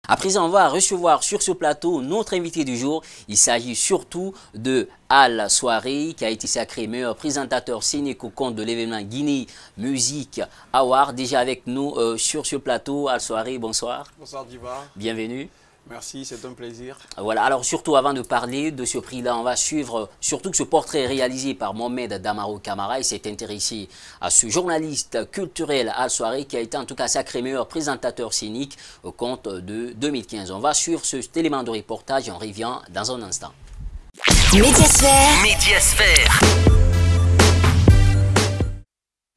À présent, on va recevoir sur ce plateau notre invité du jour. Il s'agit surtout de Al Soiré, qui a été sacré meilleur présentateur scénique au compte de l'événement Guinée Music Award. Déjà avec nous sur ce plateau. Al Soiré, bonsoir. Bonsoir Diva. Bienvenue. Merci, c'est un plaisir. Voilà, alors surtout avant de parler de ce prix-là, on va suivre surtout que ce portrait est réalisé par Mohamed Damaro Camara. Il s'est intéressé à ce journaliste culturel Al Soiré qui a été en tout cas sacré meilleur présentateur scénique au compte de 2015. On va suivre cet élément de reportage et on revient dans un instant. Médiasphère.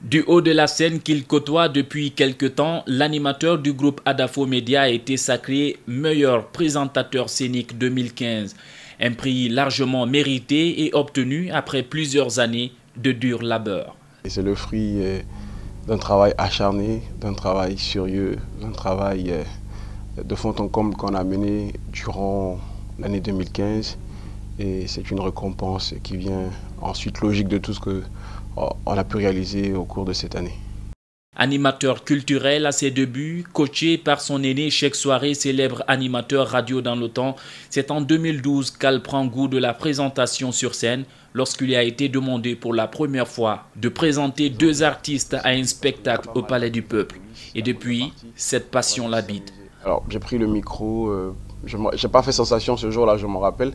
Du haut de la scène qu'il côtoie depuis quelque temps, l'animateur du groupe Adafo Media a été sacré meilleur présentateur scénique 2015. Un prix largement mérité et obtenu après plusieurs années de dur labeur. C'est le fruit d'un travail acharné, d'un travail sérieux, d'un travail de fond en comble qu'on a mené durant l'année 2015. Et c'est une récompense qui vient ensuite logique de tout ce qu'on a pu réaliser au cours de cette année. Animateur culturel à ses débuts, coaché par son aîné Cheikh Soiré, célèbre animateur radio dans le temps, c'est en 2012 qu'Al prend goût de la présentation sur scène lorsqu'il lui a été demandé pour la première fois de présenter deux artistes à un spectacle au Palais du Peuple. Et depuis, cette passion l'habite. Alors j'ai pris le micro, je n'ai pas fait sensation ce jour-là, je m'en rappelle.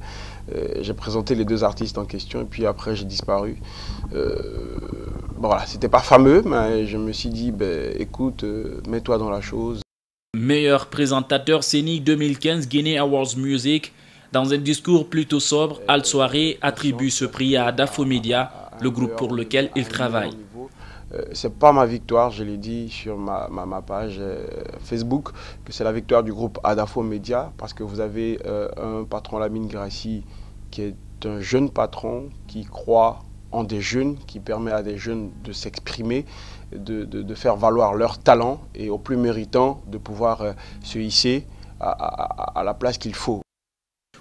J'ai présenté les deux artistes en question et puis après j'ai disparu. Bon, voilà, c'était pas fameux, mais je me suis dit, écoute, mets-toi dans la chose. Meilleur présentateur scénique 2015 Guinea Awards Music. Dans un discours plutôt sobre, Al Soiré attribue ce prix à Adafo Media, le groupe pour lequel il travaille. C'est pas ma victoire, je l'ai dit sur ma page Facebook, que c'est la victoire du groupe Adafo Media, parce que vous avez un patron, Lamine Grassi, qui est un jeune patron qui croit en des jeunes, qui permet à des jeunes de s'exprimer, de faire valoir leur talent et aux plus méritants de pouvoir se hisser à la place qu'il faut.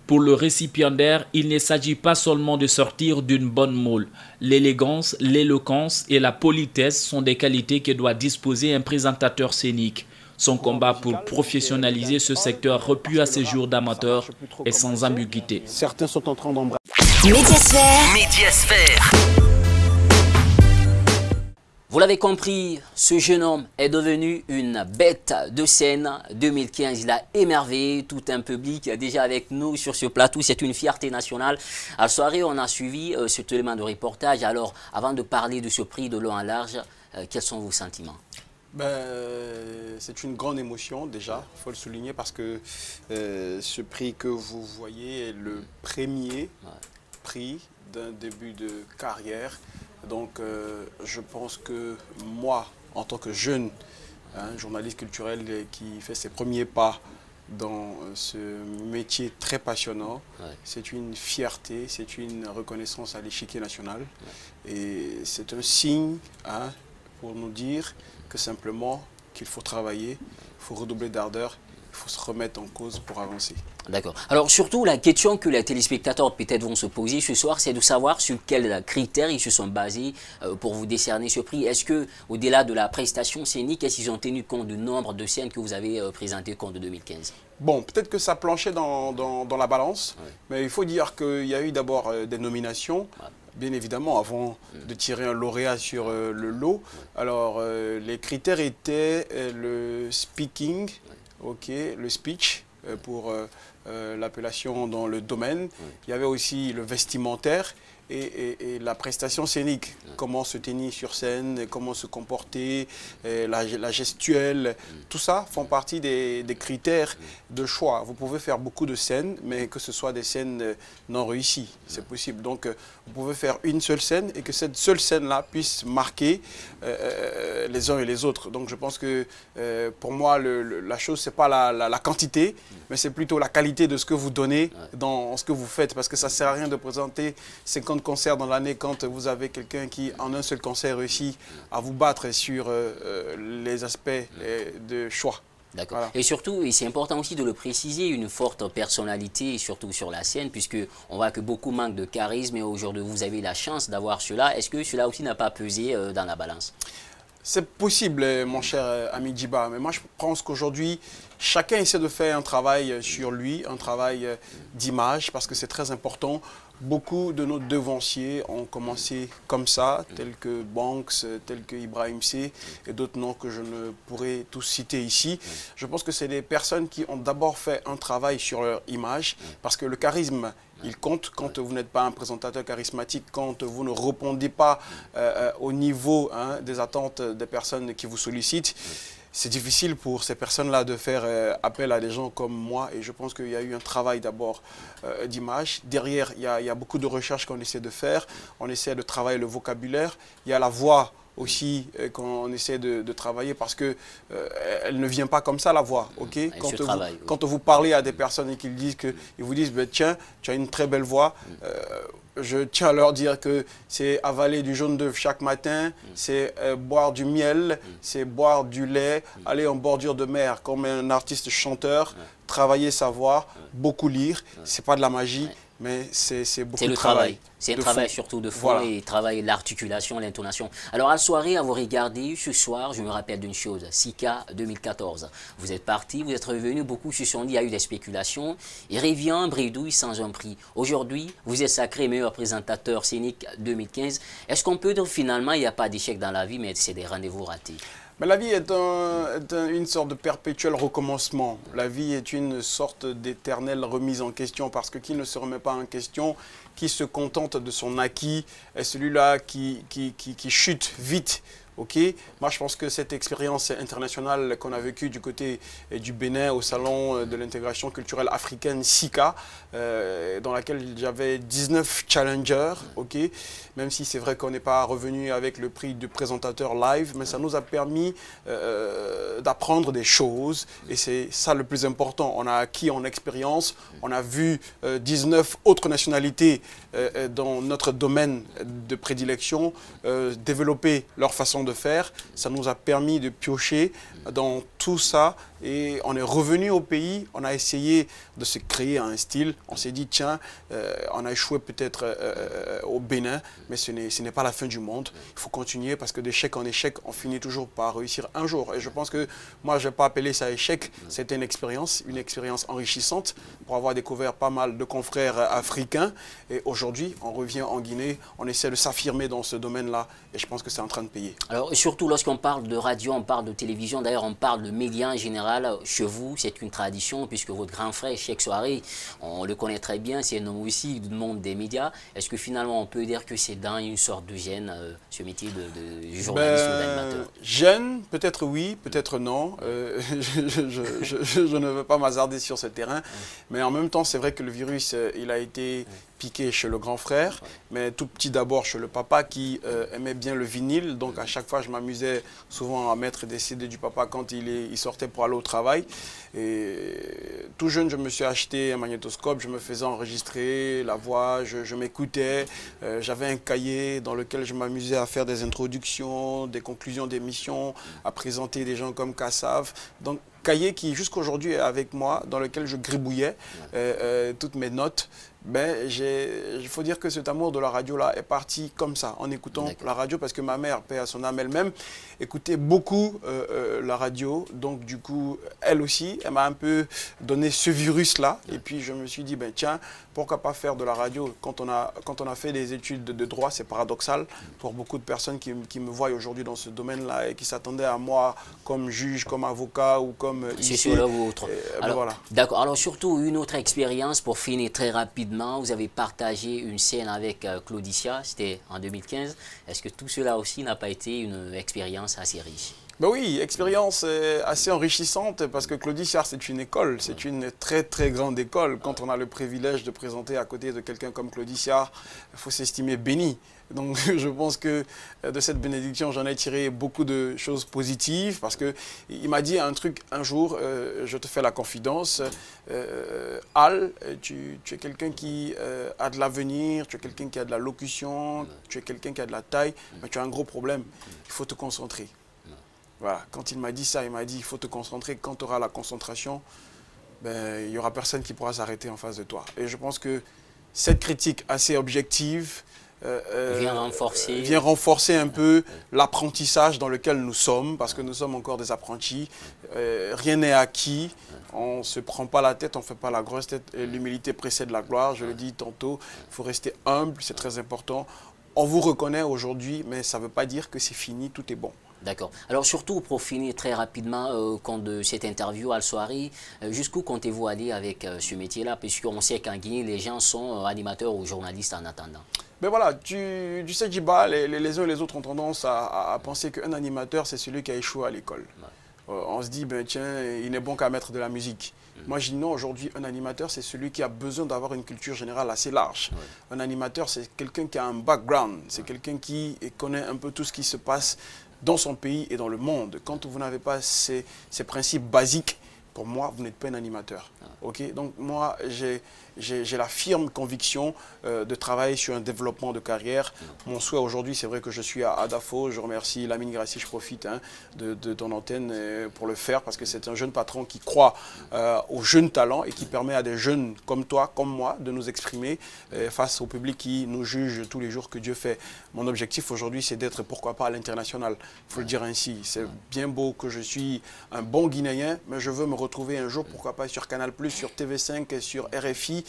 Pour le récipiendaire, il ne s'agit pas seulement de sortir d'une bonne moule. L'élégance, l'éloquence et la politesse sont des qualités que doit disposer un présentateur scénique. Son combat pour professionnaliser ce secteur repu à ses jours d'amateurs est sans ambiguïté. Certains sont en train d'embrasser. Médiasphère. Vous l'avez compris, ce jeune homme est devenu une bête de scène. 2015, il a émerveillé tout un public déjà avec nous sur ce plateau. C'est une fierté nationale. À la soirée, on a suivi cet élément de reportage. Alors, avant de parler de ce prix de long en large, quels sont vos sentiments? C'est une grande émotion déjà, il faut le souligner, parce que ce prix que vous voyez est le premier prix d'un début de carrière. Donc je pense que moi, en tant que jeune journaliste culturel qui fait ses premiers pas dans ce métier très passionnant, c'est une fierté, c'est une reconnaissance à l'échiquier national. Et c'est un signe pour nous dire que simplement qu'il faut travailler, il faut redoubler d'ardeur, il faut se remettre en cause pour avancer. D'accord. Alors surtout, la question que les téléspectateurs peut-être vont se poser ce soir, c'est de savoir sur quels critères ils se sont basés pour vous décerner ce prix. Est-ce que, au-delà de la prestation scénique, est-ce qu'ils ont tenu compte du nombre de scènes que vous avez présentées au compte de 2015? Bon, peut-être que ça planchait dans la balance, mais il faut dire qu'il y a eu d'abord des nominations. Bien évidemment, avant de tirer un lauréat sur le lot. Alors, les critères étaient le speaking, le speech pour l'appellation dans le domaine. Il y avait aussi le vestimentaire et la prestation scénique. Comment se tenir sur scène, comment se comporter, la gestuelle. Tout ça font partie des critères de choix. Vous pouvez faire beaucoup de scènes, mais que ce soit des scènes non réussies. C'est possible. Donc, vous pouvez faire une seule scène et que cette seule scène-là puisse marquer les uns et les autres. Donc, je pense que pour moi, la chose, ce n'est pas la quantité, mais c'est plutôt la qualité de ce que vous donnez dans ce que vous faites. Parce que ça ne sert à rien de présenter 50 concerts dans l'année quand vous avez quelqu'un qui, en un seul concert, réussit à vous battre sur les aspects de choix. D'accord. Voilà. Et surtout, et c'est important aussi de le préciser, une forte personnalité, surtout sur la scène, puisque on voit que beaucoup manquent de charisme et aujourd'hui vous avez la chance d'avoir cela. Est-ce que cela aussi n'a pas pesé dans la balance? C'est possible, mon cher ami Djiba, mais moi je pense qu'aujourd'hui, chacun essaie de faire un travail sur lui, un travail d'image, parce que c'est très important. Beaucoup de nos devanciers ont commencé comme ça, tels que Banks, tels que Ibrahim C et d'autres noms que je ne pourrais tous citer ici. Je pense que c'est des personnes qui ont d'abord fait un travail sur leur image, parce que le charisme, il compte quand vous n'êtes pas un présentateur charismatique, quand vous ne répondez pas au niveau des attentes des personnes qui vous sollicitent. C'est difficile pour ces personnes-là de faire appel à des gens comme moi. Et je pense qu'il y a eu un travail d'abord d'image. Derrière, il y a beaucoup de recherches qu'on essaie de faire. On essaie de travailler le vocabulaire. Il y a la voix aussi qu'on essaie de travailler parce que elle ne vient pas comme ça, la voix. Okay? Quand vous parlez à des personnes et qu'ils vous disent ben, tiens, tu as une très belle voix, je tiens à leur dire que c'est avaler du jaune d'œuf chaque matin, c'est boire du miel, c'est boire du lait, aller en bordure de mer comme un artiste chanteur, travailler sa voix, beaucoup lire. C'est pas de la magie, mais c'est beaucoup de travail. C'est un travail surtout de fond et travail l'articulation, l'intonation. Alors à la soirée, à vous regarder, ce soir, je me rappelle d'une chose, Sika 2014. Vous êtes parti, vous êtes revenu, beaucoup se sont dit, il y a eu des spéculations. Il revient, bredouille sans un prix. Aujourd'hui, vous êtes sacré meilleur présentateur scénique 2015. Est-ce qu'on peut dire finalement, il n'y a pas d'échec dans la vie, mais c'est des rendez-vous ratés? Mais la vie est une sorte de perpétuel recommencement. La vie est une sorte d'éternelle remise en question parce que qui ne se remet pas en question, qui se contente de son acquis, est celui-là qui chute vite. Okay. Moi, je pense que cette expérience internationale qu'on a vécue du côté du Bénin au Salon de l'intégration culturelle africaine SICA, dans laquelle j'avais 19 challengers, okay. Même si c'est vrai qu'on n'est pas revenu avec le prix du présentateur live, mais ça nous a permis d'apprendre des choses et c'est ça le plus important. On a acquis en expérience, on a vu 19 autres nationalités dans notre domaine de prédilection développer leur façon de faire. Ça nous a permis de piocher dans tout ça et on est revenu au pays, on a essayé de se créer un style. On s'est dit tiens, on a échoué peut-être au Bénin, mais ce n'est pas la fin du monde. Il faut continuer parce que d'échec en échec, on finit toujours par réussir un jour. Et je pense que moi, je ne vais pas appeler ça échec. C'était une expérience enrichissante pour avoir découvert pas mal de confrères africains. Et aujourd'hui, on revient en Guinée, on essaie de s'affirmer dans ce domaine-là et je pense que c'est en train de payer. Alors, surtout lorsqu'on parle de radio, on parle de télévision, d'ailleurs on parle de médias en général. Chez vous, c'est une tradition puisque votre grand frère, Cheikh Souaré, on le connaît très bien, c'est un homme aussi du monde des médias. Est-ce que finalement on peut dire que c'est dans une sorte de gène, ce métier de journaliste ou d'animateur? Gêne, peut-être oui, peut-être non. Je ne veux pas m'hasarder sur ce terrain. Mais en même temps, c'est vrai que le virus, il a été piqué chez le grand frère, mais tout petit d'abord chez le papa qui aimait bien le vinyle. Donc à chaque fois, je m'amusais souvent à mettre des CD du papa quand il sortait pour aller au travail. Et tout jeune, je me suis acheté un magnétoscope, je me faisais enregistrer la voix, je m'écoutais. J'avais un cahier dans lequel je m'amusais à faire des introductions, des conclusions d'émissions, à présenter des gens comme Kassav. Donc, cahier qui jusqu'à aujourd'hui est avec moi, dans lequel je gribouillais toutes mes notes. Ben, il faut dire que cet amour de la radio-là est parti comme ça, en écoutant la radio, parce que ma mère, paix à son âme elle-même, écoutait beaucoup la radio. Donc, du coup, elle aussi, elle m'a un peu donné ce virus-là. Et puis, je me suis dit, ben, tiens, pourquoi pas faire de la radio? Quand on a fait des études de droit, c'est paradoxal pour beaucoup de personnes qui me voient aujourd'hui dans ce domaine-là et qui s'attendaient à moi comme juge, comme avocat ou comme sociologue ou autre. Alors, voilà. D'accord. Alors, surtout, une autre expérience pour finir très rapidement. Vous avez partagé une scène avec Claudicia, c'était en 2015. Est-ce que tout cela aussi n'a pas été une expérience assez riche? Ben oui, expérience assez enrichissante parce que Claudicia, c'est une école, c'est une très très grande école. Quand on a le privilège de présenter à côté de quelqu'un comme Claudicia, il faut s'estimer béni. Donc je pense que de cette bénédiction, j'en ai tiré beaucoup de choses positives parce qu'il m'a dit un truc un jour, je te fais la confidence, Al, tu es quelqu'un qui a de l'avenir, tu es quelqu'un qui a de la locution, tu es quelqu'un qui a de la taille, mais tu as un gros problème, il faut te concentrer. Voilà. Quand il m'a dit ça, il m'a dit il faut te concentrer. Quand tu auras la concentration, ben, il n'y aura personne qui pourra s'arrêter en face de toi. Et je pense que cette critique assez objective vient renforcer un peu l'apprentissage dans lequel nous sommes, parce que nous sommes encore des apprentis. Rien n'est acquis, on ne se prend pas la tête, on ne fait pas la grosse tête. L'humilité précède la gloire, je le dis tantôt, il faut rester humble, c'est très important. On vous reconnaît aujourd'hui, mais ça ne veut pas dire que c'est fini, tout est bon. D'accord. Alors surtout pour finir très rapidement de cette interview Al Souari, jusqu'où comptez-vous aller avec ce métier-là, puisqu'on sait qu'en Guinée, les gens sont animateurs ou journalistes en attendant. Mais voilà, tu sais Djiba, les uns et les autres ont tendance à penser qu'un animateur, c'est celui qui a échoué à l'école. Ouais. On se dit, ben, tiens, il n'est bon qu'à mettre de la musique. Moi, je dis non, aujourd'hui, un animateur, c'est celui qui a besoin d'avoir une culture générale assez large. Ouais. Un animateur, c'est quelqu'un qui a un background, c'est quelqu'un qui connaît un peu tout ce qui se passe dans son pays et dans le monde. Quand vous n'avez pas ces principes basiques, pour moi, vous n'êtes pas un animateur. Okay? Donc moi, j'ai la firme conviction de travailler sur un développement de carrière. Mon souhait aujourd'hui, c'est vrai que je suis à Dafo. Je remercie Lamine Grassi, je profite de ton antenne pour le faire, parce que c'est un jeune patron qui croit aux jeunes talents et qui permet à des jeunes comme toi, comme moi, de nous exprimer face au public qui nous juge tous les jours que Dieu fait. Mon objectif aujourd'hui, c'est d'être, pourquoi pas, à l'international. Il faut le dire ainsi. C'est bien beau que je suis un bon Guinéen, mais je veux me retrouver un jour, pourquoi pas, sur Canal+, sur TV5, sur RFI,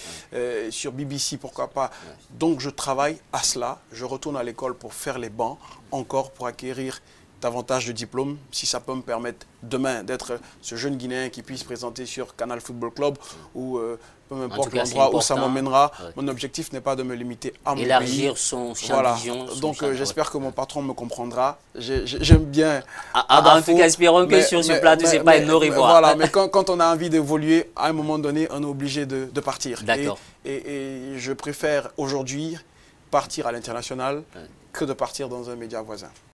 sur BBC, pourquoi pas. Donc je travaille à cela. Je retourne à l'école pour faire les bancs, encore pour acquérir davantage de diplômes, si ça peut me permettre demain d'être ce jeune Guinéen qui puisse présenter sur Canal Football Club ou peu importe l'endroit où ça m'emmènera. Ouais. Mon objectif n'est pas de me limiter à mon pays. Élargir son champ de vision. Donc j'espère que mon patron me comprendra. J'aime bien en tout cas, espérons que sur ce plateau, ce n'est pas un au revoir. Voilà, mais quand on a envie d'évoluer, à un moment donné, on est obligé de partir. D'accord. Et je préfère aujourd'hui partir à l'international que de partir dans un média voisin.